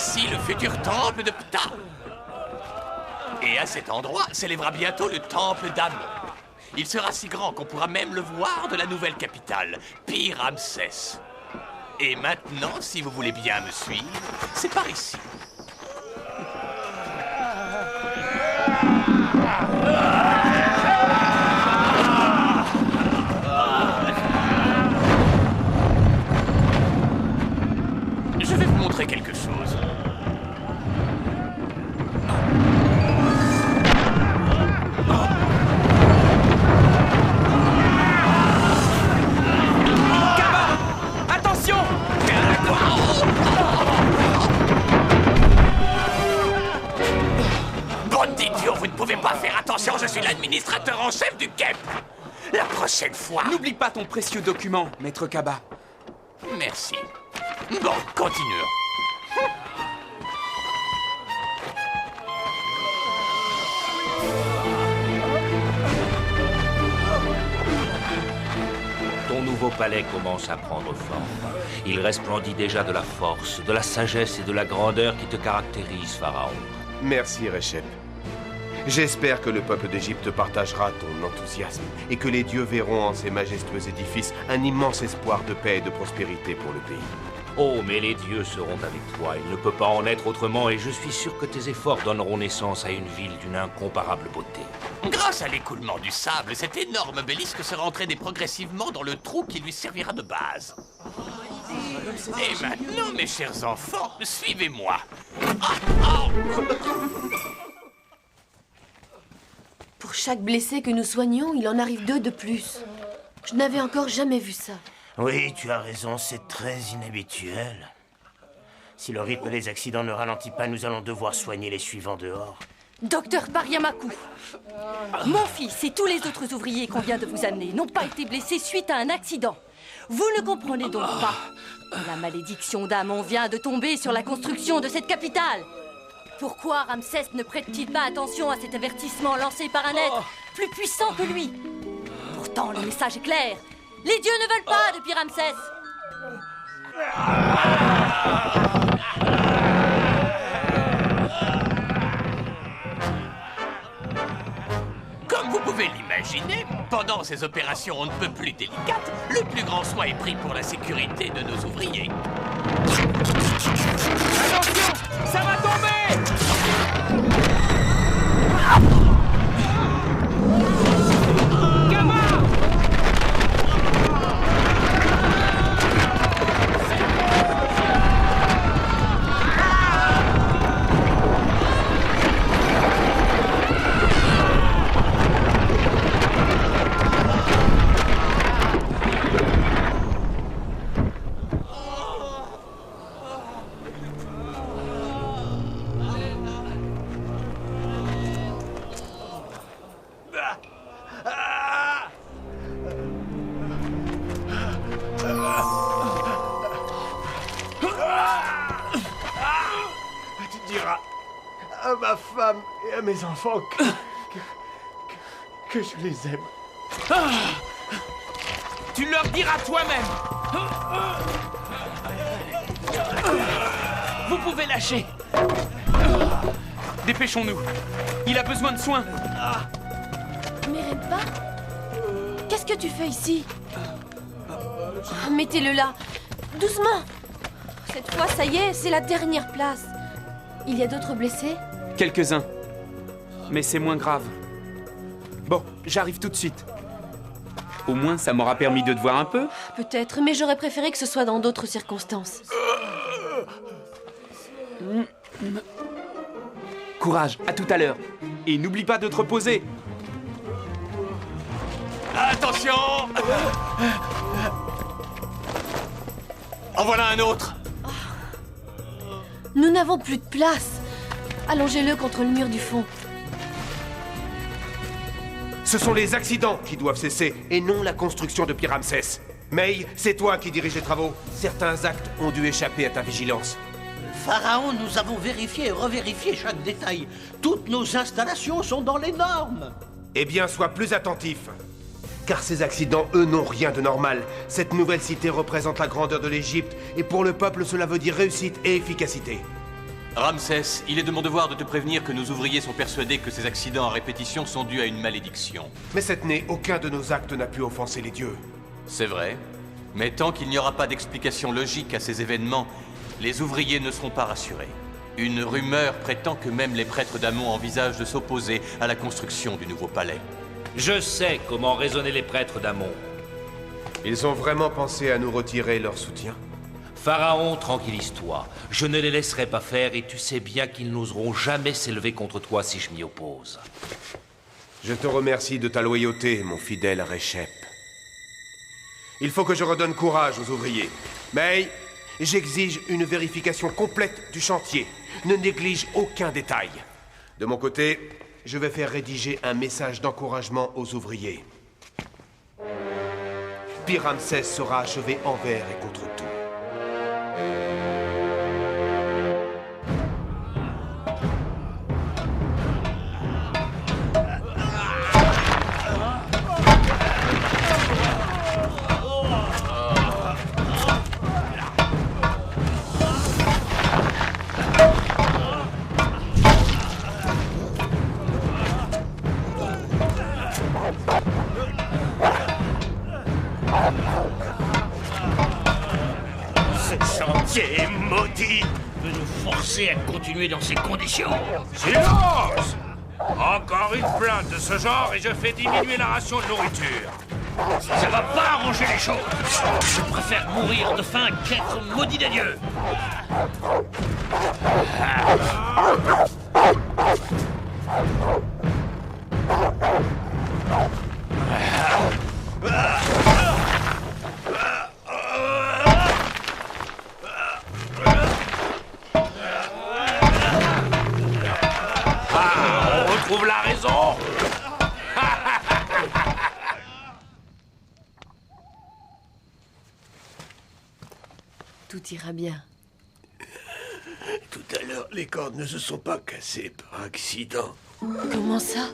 Voici le futur temple de Ptah. Et à cet endroit s'élèvera bientôt le temple d'Amon. Il sera si grand qu'on pourra même le voir de la nouvelle capitale, Pi-Ramsès. Et maintenant, si vous voulez bien me suivre, c'est par ici. Je vais vous montrer quelque chose. Vous ne pouvez pas faire attention, je suis l'administrateur en chef du Kep. La prochaine fois... N'oublie pas ton précieux document, maître Kaba. Merci. Bon, continuons. Ton nouveau palais commence à prendre forme. Il resplendit déjà de la force, de la sagesse et de la grandeur qui te caractérisent, Pharaon. Merci, Recep. J'espère que le peuple d'Égypte partagera ton enthousiasme et que les dieux verront en ces majestueux édifices un immense espoir de paix et de prospérité pour le pays. Oh, mais les dieux seront avec toi. Il ne peut pas en être autrement et je suis sûr que tes efforts donneront naissance à une ville d'une incomparable beauté. Grâce à l'écoulement du sable, cet énorme obélisque sera entraîné progressivement dans le trou qui lui servira de base. Et maintenant, mes chers enfants, suivez-moi. Pour chaque blessé que nous soignons, il en arrive 2 de plus. Je n'avais encore jamais vu ça. Oui, tu as raison, c'est très inhabituel. Si le rythme des accidents ne ralentit pas, nous allons devoir soigner les suivants dehors. Docteur Pariamakou, mon fils et tous les autres ouvriers qu'on vient de vous amener n'ont pas été blessés suite à un accident. Vous ne comprenez donc pas. La malédiction d'Amon vient de tomber sur la construction de cette capitale. Pourquoi Ramsès ne prête-t-il pas attention à cet avertissement lancé par un être plus puissant que lui? Pourtant, le message est clair. Les dieux ne veulent pas de Pi-Ramsès. Comme vous pouvez l'imaginer, pendant ces opérations on ne peut plus délicates, le plus grand soin est pris pour la sécurité de nos ouvriers. Attention, ça va tomber! Tu diras à ma femme et à mes enfants que je les aime. Tu leur diras toi-même. Vous pouvez lâcher. Dépêchons-nous. Il a besoin de soins. Mereba, qu'est-ce que tu fais ici? Mettez-le là, doucement. Cette fois, ça y est, c'est la dernière place. Il y a d'autres blessés? Quelques-uns. Mais c'est moins grave. Bon, j'arrive tout de suite. Au moins, ça m'aura permis de te voir un peu. Peut-être, mais j'aurais préféré que ce soit dans d'autres circonstances. Courage, à tout à l'heure. Et n'oublie pas de te reposer. Attention! En voilà un autre! Nous n'avons plus de place. Allongez-le contre le mur du fond. Ce sont les accidents qui doivent cesser, et non la construction de Pi-Ramsès. May, c'est toi qui dirige les travaux. Certains actes ont dû échapper à ta vigilance. Pharaon, nous avons vérifié et revérifié chaque détail. Toutes nos installations sont dans les normes. Eh bien, sois plus attentif. Car ces accidents, eux, n'ont rien de normal. Cette nouvelle cité représente la grandeur de l'Égypte, et pour le peuple, cela veut dire réussite et efficacité. Ramsès, il est de mon devoir de te prévenir que nos ouvriers sont persuadés que ces accidents à répétition sont dus à une malédiction. Mais cette année, aucun de nos actes n'a pu offenser les dieux. C'est vrai, mais tant qu'il n'y aura pas d'explication logique à ces événements, les ouvriers ne seront pas rassurés. Une rumeur prétend que même les prêtres d'Amon envisagent de s'opposer à la construction du nouveau palais. Je sais comment raisonner les prêtres d'Amon. Ils ont vraiment pensé à nous retirer leur soutien? Pharaon, tranquillise-toi. Je ne les laisserai pas faire et tu sais bien qu'ils n'oseront jamais s'élever contre toi si je m'y oppose. Je te remercie de ta loyauté, mon fidèle Réchep. Il faut que je redonne courage aux ouvriers. Mais j'exige une vérification complète du chantier. Ne néglige aucun détail. De mon côté, je vais faire rédiger un message d'encouragement aux ouvriers. Puis Ramsès sera achevé envers et contre tout. Maudit veut nous forcer à continuer dans ces conditions. Silence! Encore une plainte de ce genre et je fais diminuer la ration de nourriture. Ça va pas arranger les choses. Je préfère mourir de faim qu'être maudit des dieux. Trouve la raison. Tout ira bien. Tout à l'heure, les cordes ne se sont pas cassées par accident. Comment ça?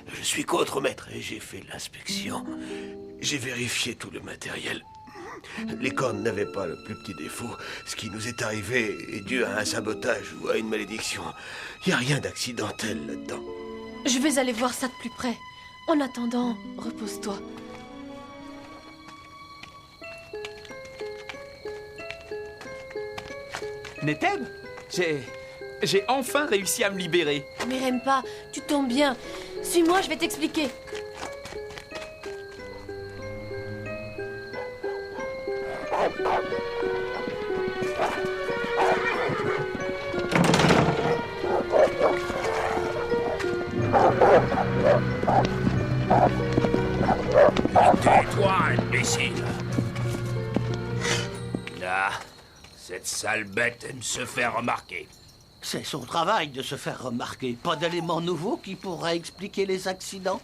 Je suis contremaître et j'ai fait l'inspection. J'ai vérifié tout le matériel. Les cordes n'avaient pas le plus petit défaut. Ce qui nous est arrivé est dû à un sabotage ou à une malédiction. Il n'y a rien d'accidentel là-dedans. Je vais aller voir ça de plus près. En attendant, repose-toi. Neteb, j'ai enfin réussi à me libérer. Mais Rempa, tu tombes bien. Suis-moi, je vais t'expliquer. Tais-toi, imbécile. Là, cette sale bête aime se faire remarquer. C'est son travail de se faire remarquer. Pas d'éléments nouveaux qui pourraient expliquer les accidents?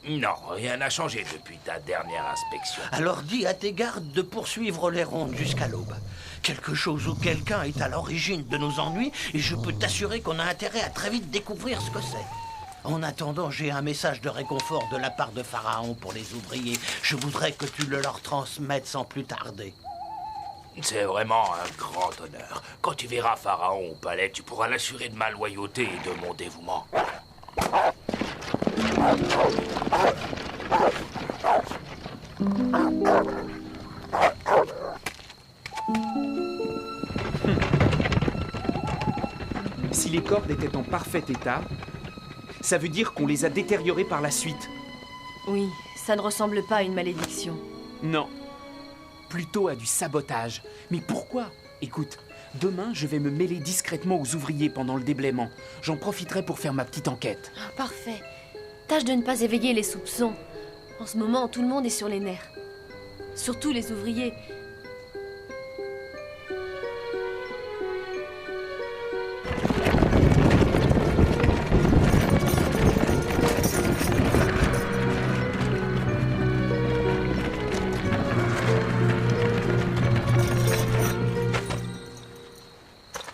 Non, rien n'a changé depuis ta dernière inspection. Alors dis à tes gardes de poursuivre les rondes jusqu'à l'aube. Quelque chose ou quelqu'un est à l'origine de nos ennuis et je peux t'assurer qu'on a intérêt à très vite découvrir ce que c'est. En attendant, j'ai un message de réconfort de la part de Pharaon pour les ouvriers. Je voudrais que tu le leur transmettes sans plus tarder. C'est vraiment un grand honneur. Quand tu verras Pharaon au palais, tu pourras l'assurer de ma loyauté et de mon dévouement. Si les cordes étaient en parfait état, ça veut dire qu'on les a détériorées par la suite. Oui, ça ne ressemble pas à une malédiction. Non, plutôt à du sabotage. Mais pourquoi? Écoute, demain, je vais me mêler discrètement aux ouvriers pendant le déblaiement. J'en profiterai pour faire ma petite enquête. Ah, parfait. Tâche de ne pas éveiller les soupçons. En ce moment, tout le monde est sur les nerfs. Surtout les ouvriers.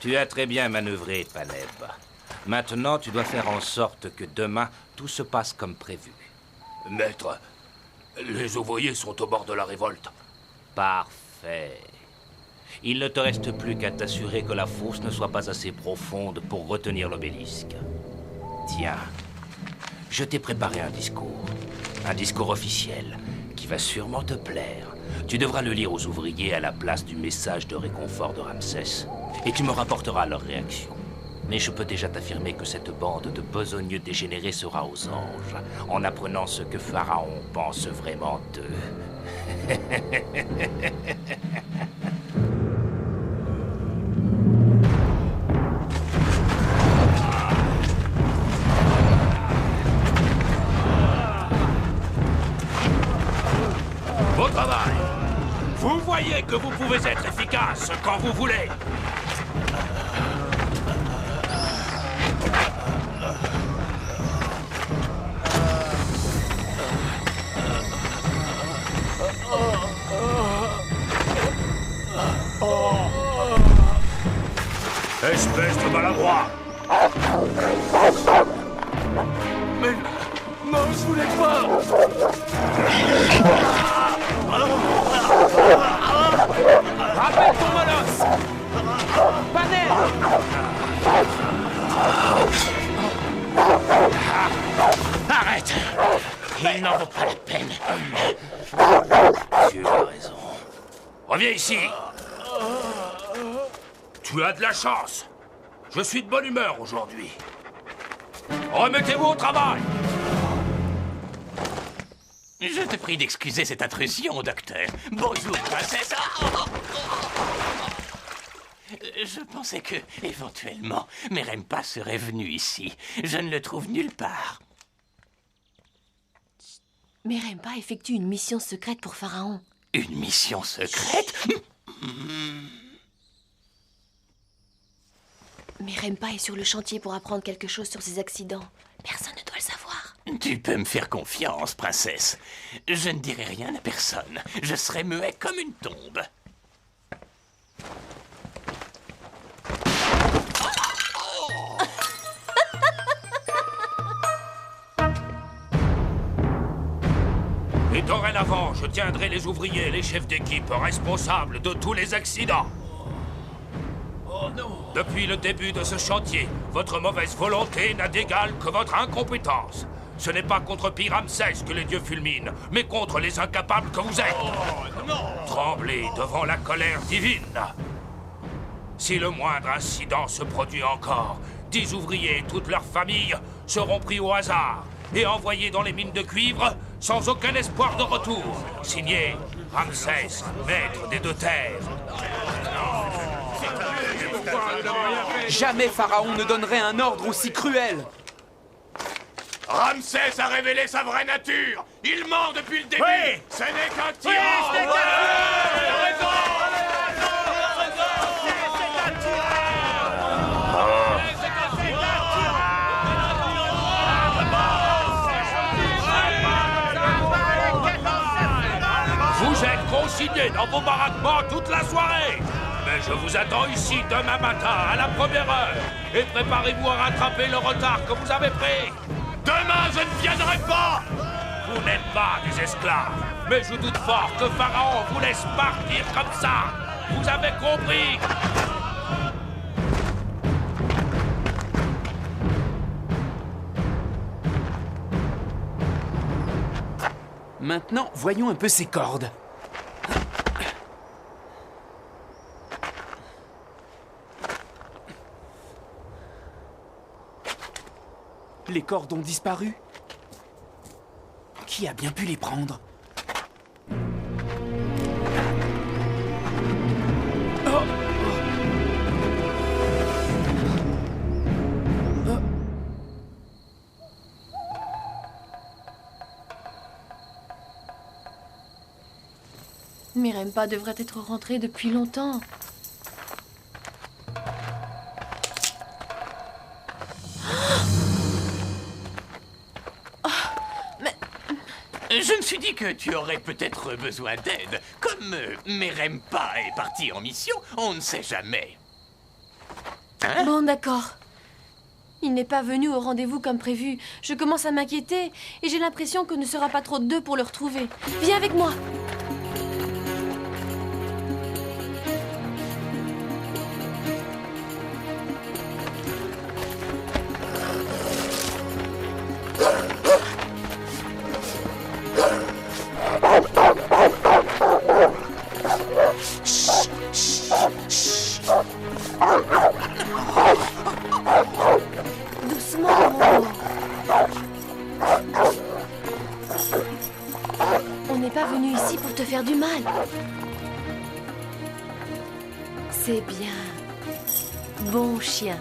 Tu as très bien manœuvré, Paneb. Maintenant, tu dois faire en sorte que demain, tout se passe comme prévu. Il ne te reste plus qu'à t'assurer que la fosse ne soit pas assez profonde pour retenir l'obélisque. Tiens, je t'ai préparé un discours officiel, qui va sûrement te plaire. Tu devras le lire aux ouvriers à la place du message de réconfort de Ramsès, et tu me rapporteras leur réaction. Mais je peux déjà t'affirmer que cette bande de besogneux dégénérés sera aux anges, en apprenant ce que Pharaon pense vraiment d'eux. Bon travail! Vous voyez que vous pouvez être efficace quand vous voulez. Espèce de maladroit! Mais non, je voulais pas. Rappelle ton molosse! Panel! Arrête! Il n'en vaut pas la peine. Tu as raison. Reviens ici! Tu as de la chance. Je suis de bonne humeur aujourd'hui. Remettez-vous au travail! Je te prie d'excuser cette intrusion, docteur. Bonjour, princesse. Je pensais que, éventuellement, Merempa serait venu ici. Je ne le trouve nulle part. Merempa effectue une mission secrète pour Pharaon. Une mission secrète? Merempa est sur le chantier pour apprendre quelque chose sur ses accidents. Personne ne doit le savoir. Tu peux me faire confiance, princesse. Je ne dirai rien à personne. Je serai muet comme une tombe. Et dorénavant, je tiendrai les ouvriers et les chefs d'équipe responsables de tous les accidents. Oh non! Depuis le début de ce chantier, votre mauvaise volonté n'a d'égal que votre incompétence. Ce n'est pas contre Pi-Ramsès que les dieux fulminent, mais contre les incapables que vous êtes. Oh non! Tremblez devant la colère divine. Si le moindre incident se produit encore, 10 ouvriers et toute leur famille seront pris au hasard et envoyés dans les mines de cuivre sans aucun espoir de retour. Signé Ramsès, maître des deux terres. Jamais Pharaon ne donnerait un ordre aussi cruel! Ramsès a révélé sa vraie nature. Il ment depuis le début. Oui. Ce n'est qu'un tyran. Vous êtes consignés dans vos baraquements toute la soirée. Mais je vous attends ici demain matin à la première heure. Et préparez-vous à rattraper le retard que vous avez pris. Demain, je ne viendrai pas. Vous n'êtes pas des esclaves. Mais je doute fort que Pharaon vous laisse partir comme ça. Vous avez compris? Maintenant, voyons un peu ces cordes. Les cordes ont disparu. Qui a bien pu les prendre? Oh! Merempa devrait être rentrée depuis longtemps. Je me suis dit que tu aurais peut-être besoin d'aide. Comme Merempa est parti en mission, on ne sait jamais. Hein? Bon, d'accord. Il n'est pas venu au rendez-vous comme prévu. Je commence à m'inquiéter et j'ai l'impression qu'on ne sera pas trop de deux pour le retrouver. Viens avec moi. Doucement. On n'est pas venu ici pour te faire du mal. C'est bien. Bon chien.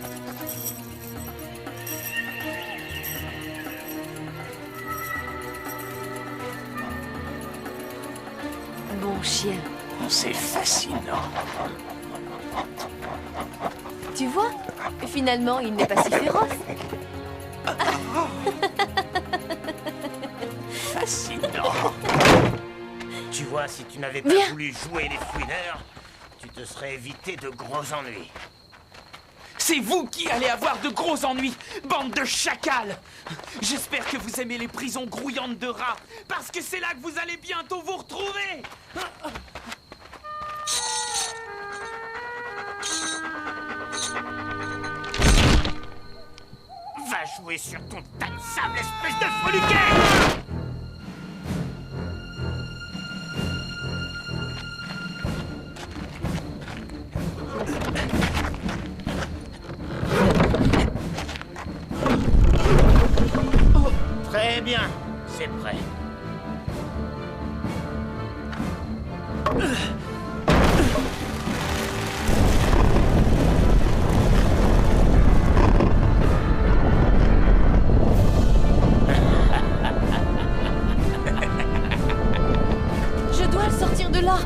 Bon chien. C'est fascinant. Tu vois, finalement, il n'est pas si féroce. Fascinant. Tu vois, si tu n'avais pas Viens. voulu jouer les fouineurs, tu te serais évité de gros ennuis. C'est vous qui allez avoir de gros ennuis, bande de chacals. J'espère que vous aimez les prisons grouillantes de rats, parce que c'est là que vous allez bientôt vous retrouver. Va jouer sur ton tas de sable, espèce de freluquet! Très bien, c'est prêt. Je dois le sortir de là.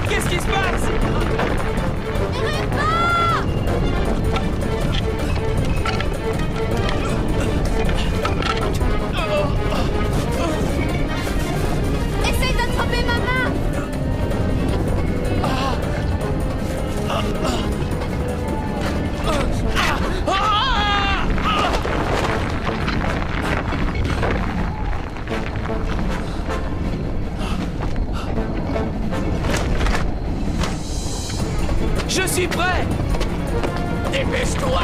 Qu'est-ce qui se passe? Essaye d'attraper ma main. Je suis prêt. Dépêche-toi.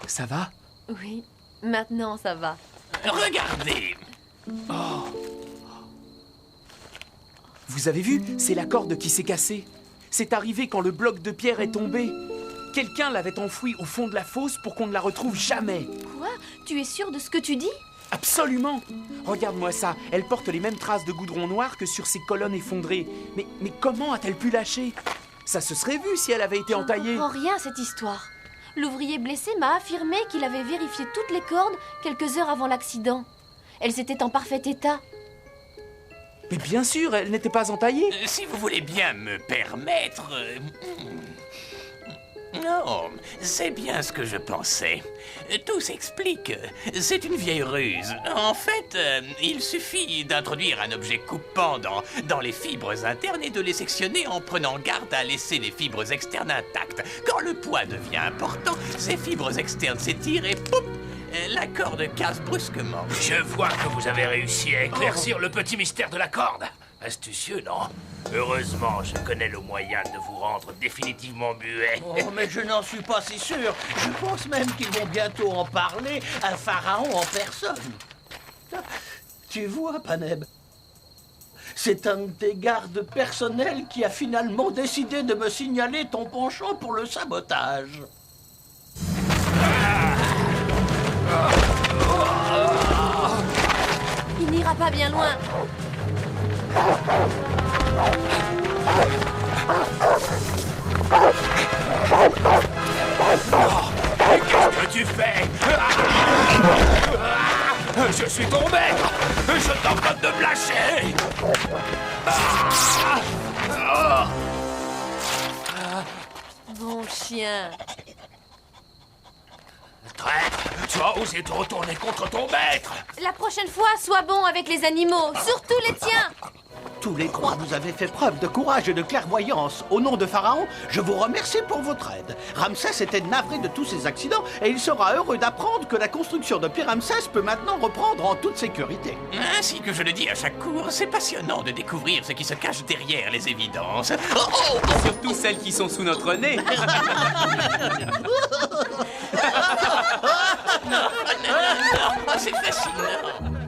Ça va? Oui, maintenant ça va. Regardez. Vous avez vu? C'est la corde qui s'est cassée. C'est arrivé quand le bloc de pierre est tombé. Quelqu'un l'avait enfouie au fond de la fosse pour qu'on ne la retrouve jamais. Quoi? Tu es sûr de ce que tu dis? Absolument. Regarde-moi ça. Elle porte les mêmes traces de goudron noir que sur ses colonnes effondrées. Mais comment a-t-elle pu lâcher? Ça se serait vu si elle avait été Je ne entaillée. comprends rien à cette histoire. L'ouvrier blessé m'a affirmé qu'il avait vérifié toutes les cordes quelques heures avant l'accident. Elles étaient en parfait état. Mais bien sûr, elle n'était pas entaillée. Si vous voulez bien me permettre... Non, c'est bien ce que je pensais. Tout s'explique. C'est une vieille ruse. En fait, il suffit d'introduire un objet coupant dans les fibres internes et de les sectionner en prenant garde à laisser les fibres externes intactes. Quand le poids devient important, ces fibres externes s'étirent et pouf, la corde casse brusquement. Je vois que vous avez réussi à éclaircir le petit mystère de la corde. Astucieux, non? Heureusement, je connais le moyen de vous rendre définitivement muet. Oh, mais je n'en suis pas si sûr. Je pense même qu'ils vont bientôt en parler à Pharaon en personne. Tu vois, Paneb, c'est un de tes gardes personnels qui a finalement décidé de me signaler ton penchant pour le sabotage. Il n'ira pas bien loin. Qu'est-ce que tu fais? Je suis ton maître. Je t'ordonne de me lâcher. chien. Traître, tu as osé te retourner contre ton maître. La prochaine fois, sois bon avec les animaux, surtout les tiens. Tous les trois, vous avez fait preuve de courage et de clairvoyance. Au nom de Pharaon, je vous remercie pour votre aide. Ramsès était navré de tous ces accidents et il sera heureux d'apprendre que la construction de Pi-Ramsès peut maintenant reprendre en toute sécurité. Ainsi que je le dis à chaque cours, c'est passionnant de découvrir ce qui se cache derrière les évidences. Oh, oh, oh. Surtout celles qui sont sous notre nez. C'est fascinant.